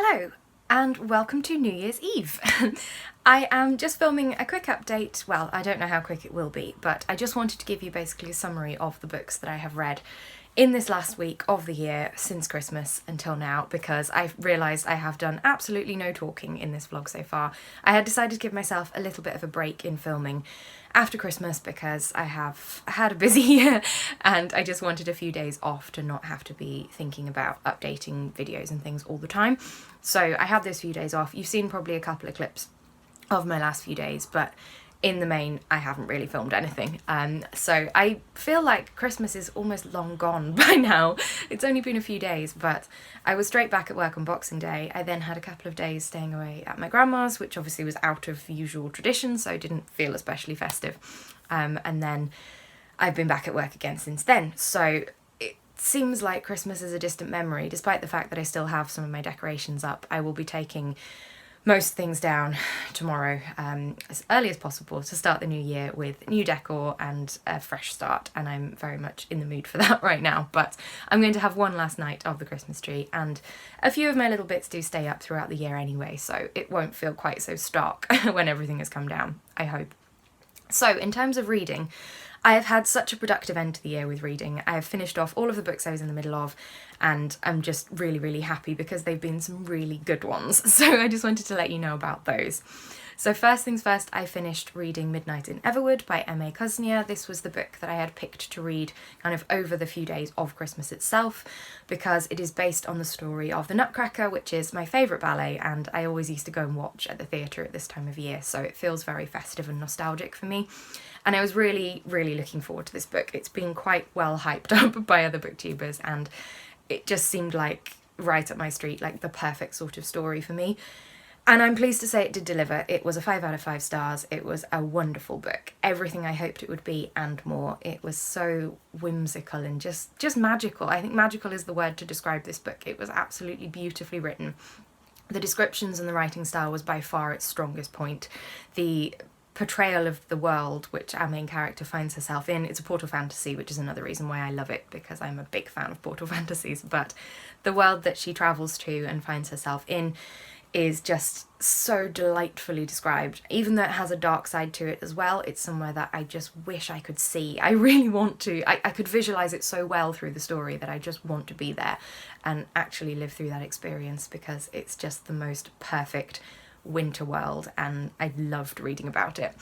Hello and welcome to New Year's Eve. I am just filming a quick update. Well, I don't know how quick it will be, but I just wanted to give you basically a summary of the books that I have read in this last week of the year since Christmas until now, because I've realised I have done absolutely no talking in this vlog so far. I had decided to give myself a little bit of a break in filming after Christmas because I have had a busy year and I just wanted a few days off to not have to be thinking about updating videos and things all the time. So I had those few days off. You've seen probably a couple of clips of my last few days, but in the main I haven't really filmed anything. So I feel like Christmas is almost long gone by now. It's only been a few days, but I was straight back at work on Boxing Day. I then had a couple of days staying away at my grandma's, which obviously was out of usual tradition, so didn't feel especially festive. And then I've been back at work again since then. So it seems like Christmas is a distant memory, despite the fact that I still have some of my decorations up. I will be taking most things down tomorrow as early as possible to start the new year with new decor and a fresh start, and I'm very much in the mood for that right now. But I'm going to have one last night of the Christmas tree, and a few of my little bits do stay up throughout the year anyway, so it won't feel quite so stark when everything has come down, I hope. So in terms of reading, I have had such a productive end to the year with reading. I have finished off all of the books I was in the middle of, and I'm just really happy because they've been some really good ones. So I just wanted to let you know about those. So first things first, I finished reading Midnight in Everwood by M.A. Cusnier. This was the book that I had picked to read kind of over the few days of Christmas itself, because it is based on the story of The Nutcracker, which is my favourite ballet, and I always used to go and watch at the theatre at this time of year, so it feels very festive and nostalgic for me. And I was really looking forward to this book. It's been quite well hyped up by other booktubers, and it just seemed like right up my street, like the perfect sort of story for me. And I'm pleased to say it did deliver. It was a 5 out of 5 stars. It was a wonderful book. Everything I hoped it would be and more. It was so whimsical and just magical. I think magical is the word to describe this book. It was absolutely beautifully written. The descriptions and the writing style was by far its strongest point. The portrayal of the world which our main character finds herself in, it's a portal fantasy, which is another reason why I love it, because I'm a big fan of portal fantasies, but the world that she travels to and finds herself in is just so delightfully described. Even though it has a dark side to it as well, it's somewhere that I just wish I could see. I really want to. I could visualise it so well through the story that I just want to be there and actually live through that experience, because it's just the most perfect winter world and I loved reading about it.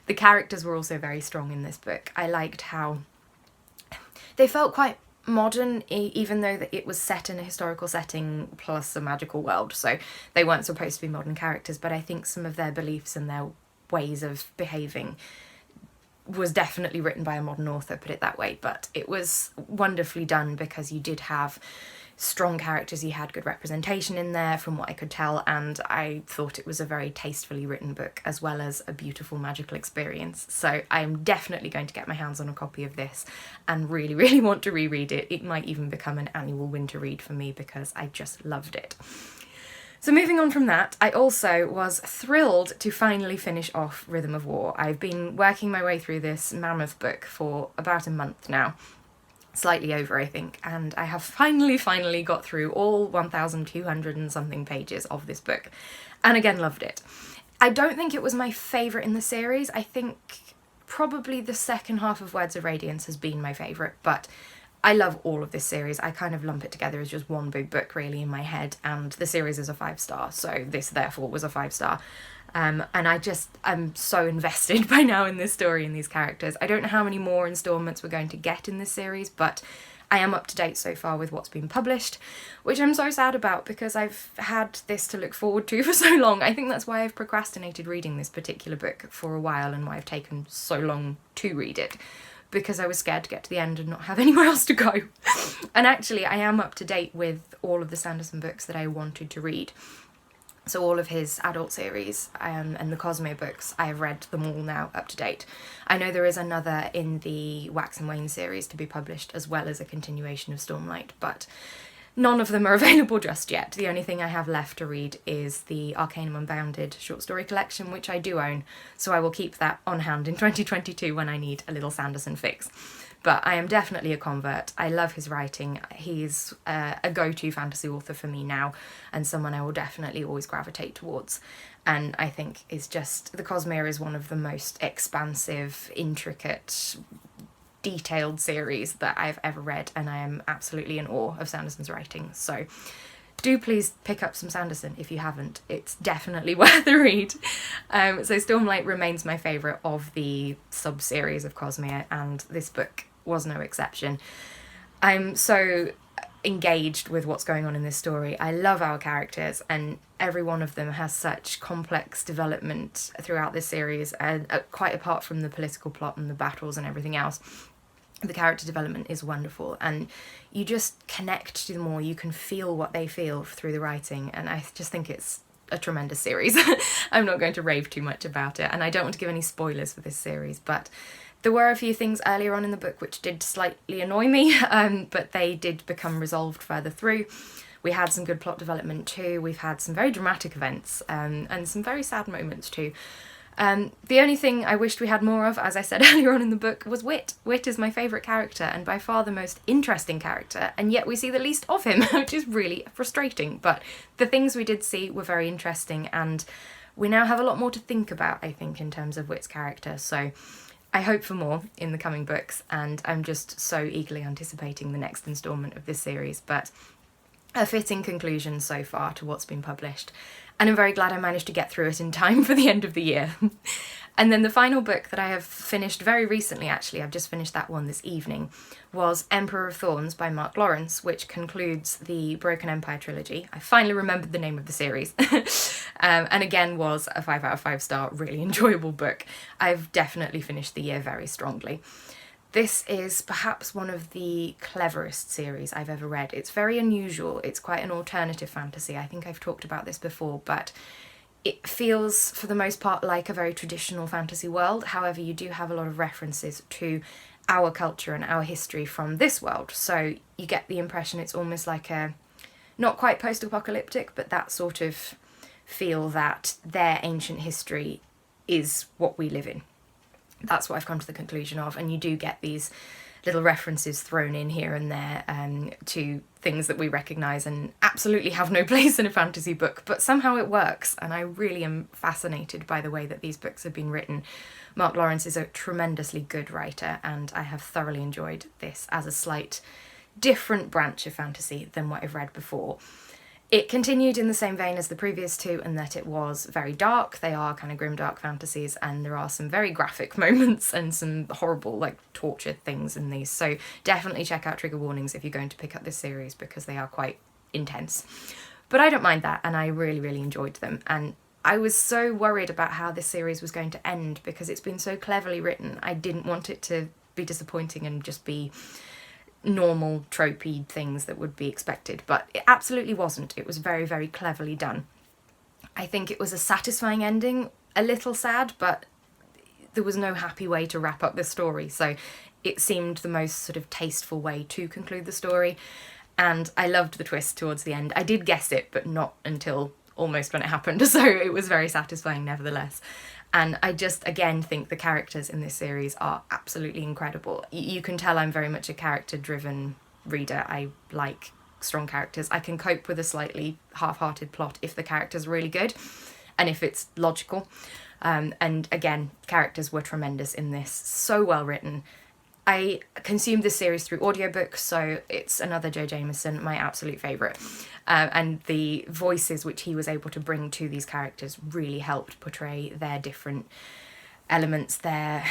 The characters were also very strong in this book. I liked how they felt quite modern, even though that it was set in a historical setting plus a magical world, so they weren't supposed to be modern characters, but I think some of their beliefs and their ways of behaving was definitely written by a modern author, put it that way. But it was wonderfully done because you did have strong characters, you had good representation in there from what I could tell, and I thought it was a very tastefully written book as well as a beautiful magical experience. So I am definitely going to get my hands on a copy of this and really want to reread it. It might even become an annual winter read for me because I just loved it. So moving on from that, I also was thrilled to finally finish off Rhythm of War. I've been working my way through this mammoth book for about a month now, slightly over I think, and I have finally got through all 1,200 and something pages of this book, and again loved it. I don't think it was my favourite in the series. I think probably the second half of Words of Radiance has been my favourite, but I love all of this series. I kind of lump it together as just one big book really in my head, and the series is a 5-star, so this therefore was a 5-star. And I'm so invested by now in this story and these characters. I don't know how many more instalments we're going to get in this series, but I am up to date so far with what's been published, which I'm so sad about because I've had this to look forward to for so long. I think that's why I've procrastinated reading this particular book for a while and why I've taken so long to read it, because I was scared to get to the end and not have anywhere else to go. And actually I am up to date with all of the Sanderson books that I wanted to read. So all of his adult series and the Cosmo books, I have read them all now up to date. I know there is another in the Wax and Wayne series to be published as well as a continuation of Stormlight, but none of them are available just yet. The only thing I have left to read is the Arcanum Unbounded short story collection, which I do own, so I will keep that on hand in 2022 when I need a little Sanderson fix. But I am definitely a convert. I love his writing. He's a go-to fantasy author for me now, and someone I will definitely always gravitate towards. And I think is just, the Cosmere is one of the most expansive, intricate, detailed series that I've ever read, and I am absolutely in awe of Sanderson's writing. So do please pick up some Sanderson if you haven't. It's definitely worth the read. So Stormlight remains my favourite of the sub-series of Cosmere, and this book was no exception. I'm so engaged with what's going on in this story. I love our characters, and every one of them has such complex development throughout this series, and quite apart from the political plot and the battles and everything else, the character development is wonderful, and you just connect to them all. You can feel what they feel through the writing, and I just think it's a tremendous series. I'm not going to rave too much about it, and I don't want to give any spoilers for this series, but there were a few things earlier on in the book which did slightly annoy me, but they did become resolved further through. We had some good plot development too. We've had some very dramatic events, and some very sad moments too. The only thing I wished we had more of, as I said earlier on in the book, was Wit. Wit is my favourite character, and by far the most interesting character, and yet we see the least of him, which is really frustrating. But the things we did see were very interesting, and we now have a lot more to think about, I think, in terms of Wit's character. So I hope for more in the coming books, and I'm just so eagerly anticipating the next instalment of this series. But a fitting conclusion so far to what's been published, and I'm very glad I managed to get through it in time for the end of the year. And then the final book that I have finished very recently, actually, I've just finished that one this evening, was Emperor of Thorns by Mark Lawrence, which concludes the Broken Empire trilogy. I finally remembered the name of the series. And again was a 5 out of 5 star, really enjoyable book. I've definitely finished the year very strongly. This is perhaps one of the cleverest series I've ever read. It's very unusual. It's quite an alternative fantasy. I think I've talked about this before, but it feels for the most part like a very traditional fantasy world. However, you do have a lot of references to our culture and our history from this world. So you get the impression it's almost like a, not quite post-apocalyptic, but that sort of feel that their ancient history is what we live in. That's what I've come to the conclusion of, and you do get these little references thrown in here and there to things that we recognise and absolutely have no place in a fantasy book, but somehow it works, and I really am fascinated by the way that these books have been written. Mark Lawrence is a tremendously good writer, and I have thoroughly enjoyed this as a slight different branch of fantasy than what I've read before. It continued in the same vein as the previous two in that it was very dark. They are kind of grimdark fantasies, and there are some very graphic moments and some horrible, like, torture things in these. So definitely check out trigger warnings if you're going to pick up this series, because they are quite intense. But I don't mind that, and I really, really enjoyed them. And I was so worried about how this series was going to end because it's been so cleverly written. I didn't want it to be disappointing and just be normal tropey things that would be expected, but it absolutely wasn't. It was very, very cleverly done. I think it was a satisfying ending, a little sad, but there was no happy way to wrap up this story, so it seemed the most sort of tasteful way to conclude the story, and I loved the twist towards the end. I did guess it, but not until almost when it happened, so it was very satisfying nevertheless. And I just, again, think the characters in this series are absolutely incredible. You can tell I'm very much a character-driven reader. I like strong characters. I can cope with a slightly half-hearted plot if the character's really good and if it's logical. And again, characters were tremendous in this. So well written. I consumed this series through audiobooks, so it's another Joe Jameson, my absolute favourite. And the voices which he was able to bring to these characters really helped portray their different elements, the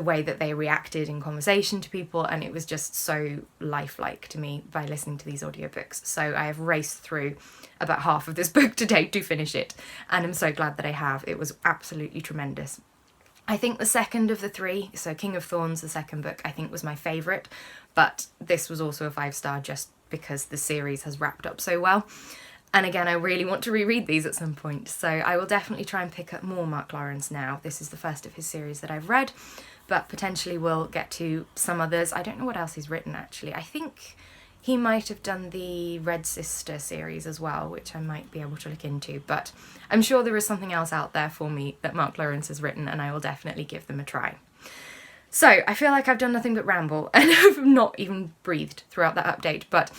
way that they reacted in conversation to people, and it was just so lifelike to me by listening to these audiobooks. So I have raced through about half of this book today to finish it, and I'm so glad that I have. It was absolutely tremendous. I think the second of the three, so King of Thorns, the second book, I think was my favourite, but this was also a 5-star just because the series has wrapped up so well. And again, I really want to reread these at some point, so I will definitely try and pick up more Mark Lawrence now. This is the first of his series that I've read, but potentially we'll get to some others. I don't know what else he's written, actually. I think he might have done the Red Sister series as well, which I might be able to look into, but I'm sure there is something else out there for me that Mark Lawrence has written, and I will definitely give them a try. So I feel like I've done nothing but ramble and I've not even breathed throughout that update, but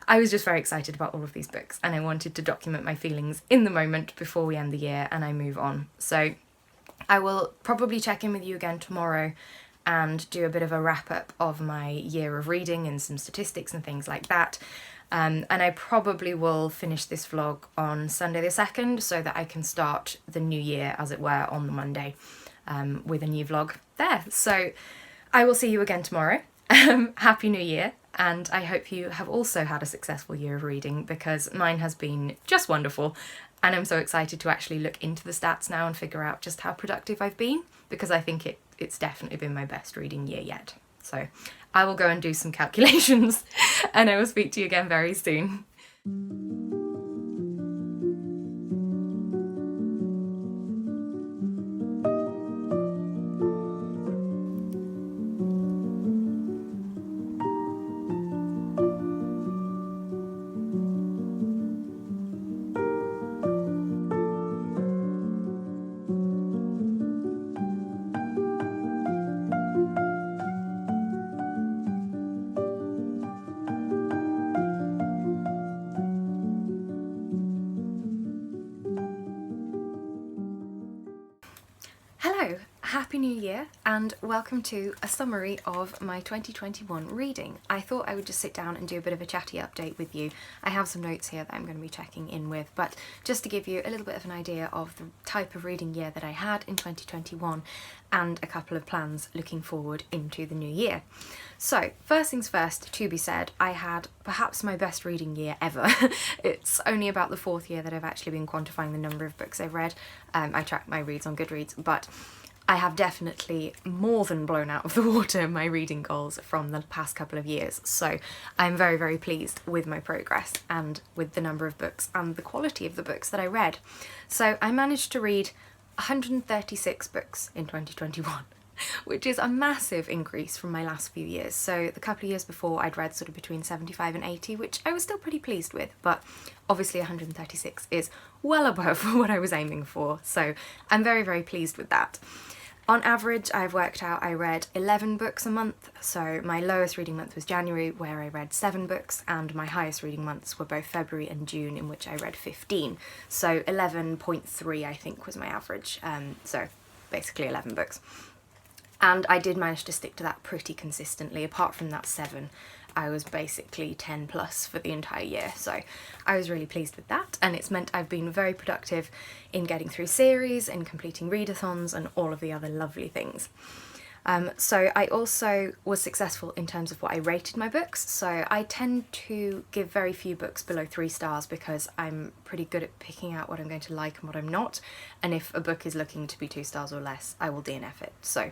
I was just very excited about all of these books and I wanted to document my feelings in the moment before we end the year and I move on. So I will probably check in with you again tomorrow and do a bit of a wrap up of my year of reading and some statistics and things like that. And I probably will finish this vlog on Sunday the 2nd so that I can start the new year, as it were, on the Monday with a new vlog there. So I will see you again tomorrow. Happy New Year, and I hope you have also had a successful year of reading, because mine has been just wonderful, and I'm so excited to actually look into the stats now and figure out just how productive I've been, because I think it's definitely been my best reading year yet. So I will go and do some calculations and I will speak to you again very soon. Hello, Happy New Year, and welcome to a summary of my 2021 reading. I thought I would just sit down and do a bit of a chatty update with you. I have some notes here that I'm going to be checking in with, but just to give you a little bit of an idea of the type of reading year that I had in 2021 and a couple of plans looking forward into the new year. So, first things first, to be said, I had perhaps my best reading year ever. It's only about the 4th year that I've actually been quantifying the number of books I've read. I track my reads on Goodreads, but I have definitely more than blown out of the water my reading goals from the past couple of years. So I'm very, very pleased with my progress and with the number of books and the quality of the books that I read. So I managed to read 136 books in 2021. Which is a massive increase from my last few years. So the couple of years before I'd read sort of between 75 and 80, which I was still pretty pleased with, but obviously 136 is well above what I was aiming for, so I'm very, very pleased with that. On average, I've worked out I read 11 books a month, so my lowest reading month was January, where I read 7 books, and my highest reading months were both February and June, in which I read 15. So 11.3 I think was my average, so basically 11 books. And I did manage to stick to that pretty consistently. Apart from that 7, I was basically 10 plus for the entire year. So I was really pleased with that. And it's meant I've been very productive in getting through series and completing readathons and all of the other lovely things. So I also was successful in terms of what I rated my books. So I tend to give very few books below 3 stars because I'm pretty good at picking out what I'm going to like and what I'm not. And if a book is looking to be 2 stars or less, I will DNF it. So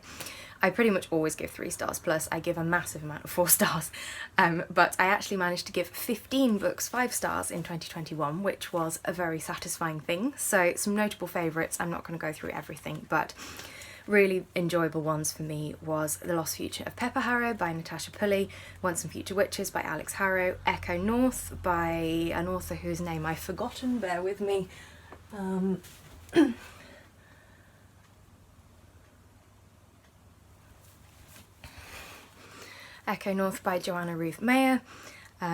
I pretty much always give 3 stars, plus I give a massive amount of 4 stars. But I actually managed to give 15 books 5 stars in 2021, which was a very satisfying thing. So some notable favourites, I'm not going to go through everything, but really enjoyable ones for me was The Lost Future of Pepper Harrow by Natasha Pulley, Once and Future Witches by Alex Harrow, Echo North by an author whose name I've forgotten, bear with me. Echo North by Joanna Ruth Mayer.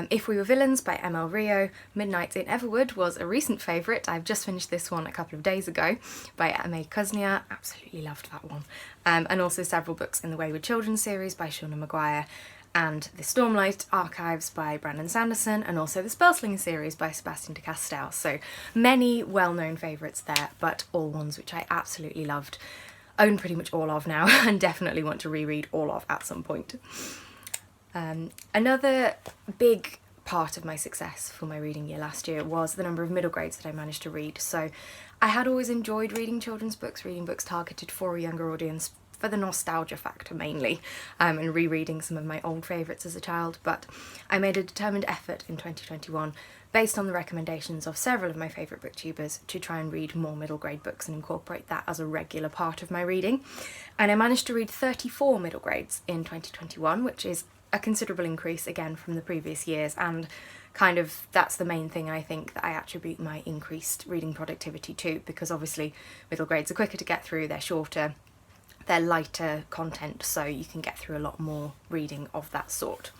If We Were Villains by M.L. Rio. Midnight in Everwood was a recent favourite. I've just finished this one a couple of days ago by M.A. Kuznia. Absolutely loved that one. And also several books in the Wayward Children series by Shauna Maguire, and the Stormlight Archives by Brandon Sanderson, and also the Spellslinger series by Sebastian de Castell. So many well-known favourites there, but all ones which I absolutely loved. Own pretty much all of now and definitely want to reread all of at some point. Another big part of my success for my reading year last year was the number of middle grades that I managed to read. So I had always enjoyed reading children's books, reading books targeted for a younger audience for the nostalgia factor mainly, and rereading some of my old favourites as a child, but I made a determined effort in 2021, based on the recommendations of several of my favourite booktubers, to try and read more middle grade books and incorporate that as a regular part of my reading. And I managed to read 34 middle grades in 2021, which is a considerable increase again from the previous years, and kind of that's the main thing I think that I attribute my increased reading productivity to, because obviously middle grades are quicker to get through, they're shorter, they're lighter content, so you can get through a lot more reading of that sort.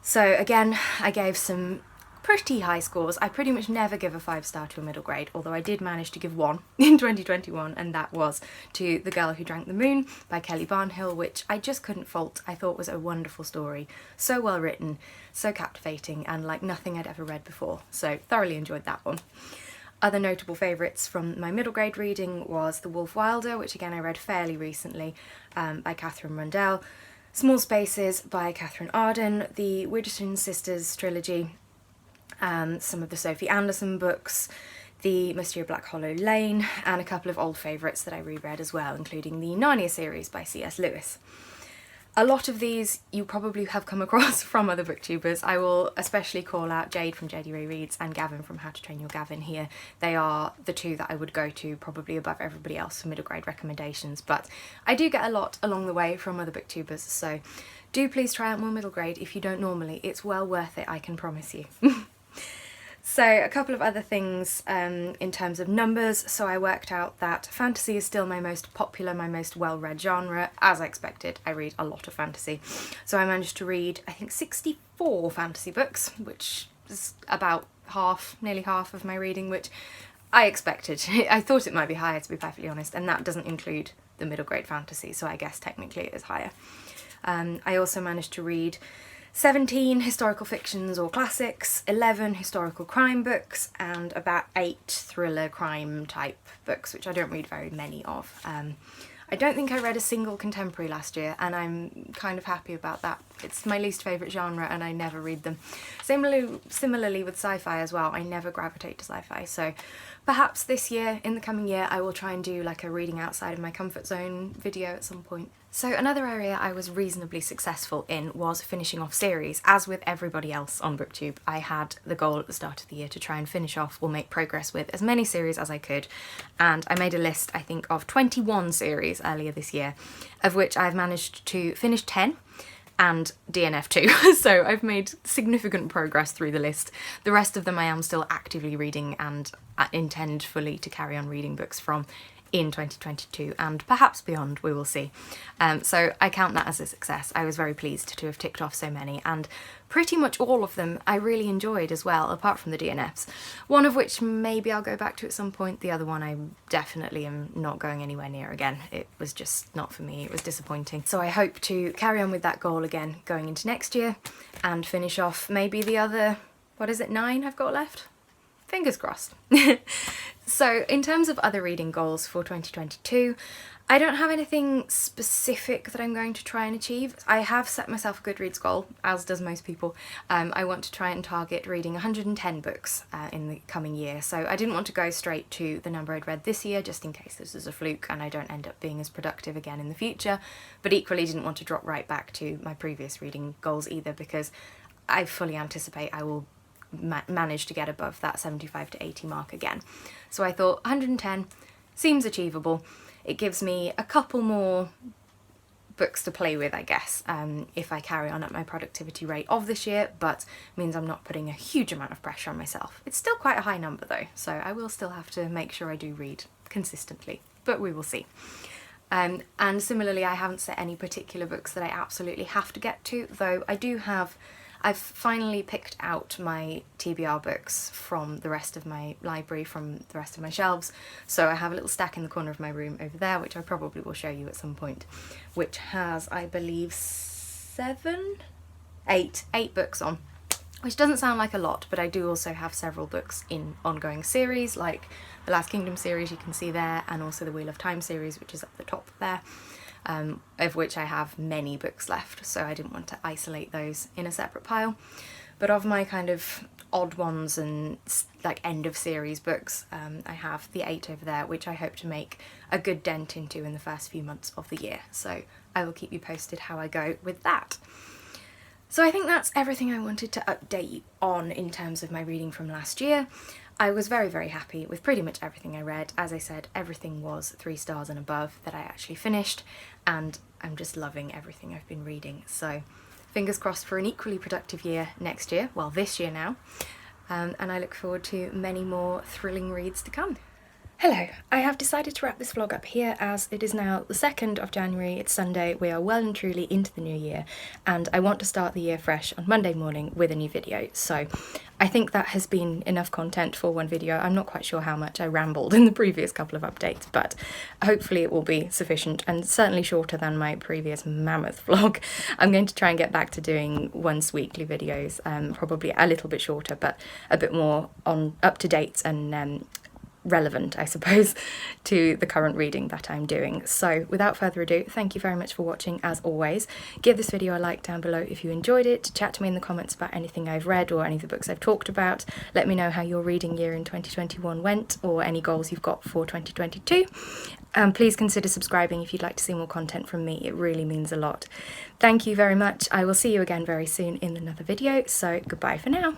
So again, I gave some pretty high scores. I pretty much never give a 5-star to a middle grade, although I did manage to give one in 2021, and that was to The Girl Who Drank the Moon by Kelly Barnhill, which I just couldn't fault. I thought was a wonderful story, so well written, so captivating, and like nothing I'd ever read before, so thoroughly enjoyed that one. Other notable favourites from my middle grade reading was The Wolf Wilder, which again I read fairly recently, by Catherine Rundell, Small Spaces by Catherine Arden, the Widgerton Sisters trilogy, some of the Sophie Anderson books, the Mystery of Black Hollow Lane, and a couple of old favourites that I reread as well, including the Narnia series by C.S. Lewis. A lot of these you probably have come across from other booktubers. I will especially call out Jade from JD Ray Reads and Gavin from How to Train Your Gavin here. They are the two that I would go to probably above everybody else for middle grade recommendations, but I do get a lot along the way from other booktubers, so do please try out more middle grade if you don't normally. It's well worth it, I can promise you. So a couple of other things in terms of numbers. So I worked out that fantasy is still my most popular, my most well-read genre. As I expected, I read a lot of fantasy. So I managed to read, I think, 64 fantasy books, which is about half, nearly half of my reading, which I expected. I thought it might be higher, to be perfectly honest, and that doesn't include the middle grade fantasy, so I guess technically it is higher. I also managed to read 17 historical fictions or classics, 11 historical crime books, and about 8 thriller crime type books, which I don't read very many of. I don't think I read a single contemporary last year, and I'm kind of happy about that. It's my least favourite genre and I never read them. Similarly with sci-fi as well, I never gravitate to sci-fi, so perhaps this year, in the coming year, I will try and do like a reading outside of my comfort zone video at some point. So another area I was reasonably successful in was finishing off series. As with everybody else on BookTube, I had the goal at the start of the year to try and finish off or make progress with as many series as I could, and I made a list, I think, of 21 series earlier this year, of which I've managed to finish 10 and DNF 2, so I've made significant progress through the list. The rest of them I am still actively reading and intend fully to carry on reading books from in 2022 and perhaps beyond, we will see. So I count that as a success. I was very pleased to have ticked off so many, and pretty much all of them I really enjoyed as well, apart from the DNFs. One of which maybe I'll go back to at some point, the other one I definitely am not going anywhere near again. It was just not for me, it was disappointing. So I hope to carry on with that goal again going into next year and finish off maybe the other, 9 I've got left? Fingers crossed. So in terms of other reading goals for 2022, I don't have anything specific that I'm going to try and achieve. I have set myself a Goodreads goal, as does most people. I want to try and target reading 110 books in the coming year, so I didn't want to go straight to the number I'd read this year, just in case this is a fluke and I don't end up being as productive again in the future, but equally didn't want to drop right back to my previous reading goals either, because I fully anticipate I will manage to get above that 75 to 80 mark again. So I thought 110 seems achievable. It gives me a couple more books to play with, I guess, if I carry on at my productivity rate of this year, but means I'm not putting a huge amount of pressure on myself. It's still quite a high number though, so I will still have to make sure I do read consistently, but we will see. And similarly, I haven't set any particular books that I absolutely have to get to, though I've finally picked out my TBR books from the rest of my library, from the rest of my shelves. So I have a little stack in the corner of my room over there, which I probably will show you at some point, which has, I believe, 8 books on, which doesn't sound like a lot, but I do also have several books in ongoing series, like the Last Kingdom series you can see there, and also the Wheel of Time series, which is at the top there. Of which I have many books left, so I didn't want to isolate those in a separate pile. But of my kind of odd ones and like end of series books, I have the 8 over there, which I hope to make a good dent into in the first few months of the year. So I will keep you posted how I go with that. So I think that's everything I wanted to update you on in terms of my reading from last year. I was very, very happy with pretty much everything I read. As I said, everything was 3 stars and above that I actually finished, and I'm just loving everything I've been reading. So fingers crossed for an equally productive year next year, well, this year now, and I look forward to many more thrilling reads to come. Hello, I have decided to wrap this vlog up here as it is now the 2nd of January, it's Sunday, we are well and truly into the new year, and I want to start the year fresh on Monday morning with a new video. So I think that has been enough content for one video. I'm not quite sure how much I rambled in the previous couple of updates, but hopefully it will be sufficient and certainly shorter than my previous mammoth vlog. I'm going to try and get back to doing once weekly videos, probably a little bit shorter, but a bit more on up to date and relevant, I suppose, to the current reading that I'm doing. So without further ado, thank you very much for watching as always. Give this video a like down below if you enjoyed it. Chat to me in the comments about anything I've read or any of the books I've talked about. Let me know how your reading year in 2021 went or any goals you've got for 2022. Please consider subscribing if you'd like to see more content from me. It really means a lot. Thank you very much. I will see you again very soon in another video, so goodbye for now.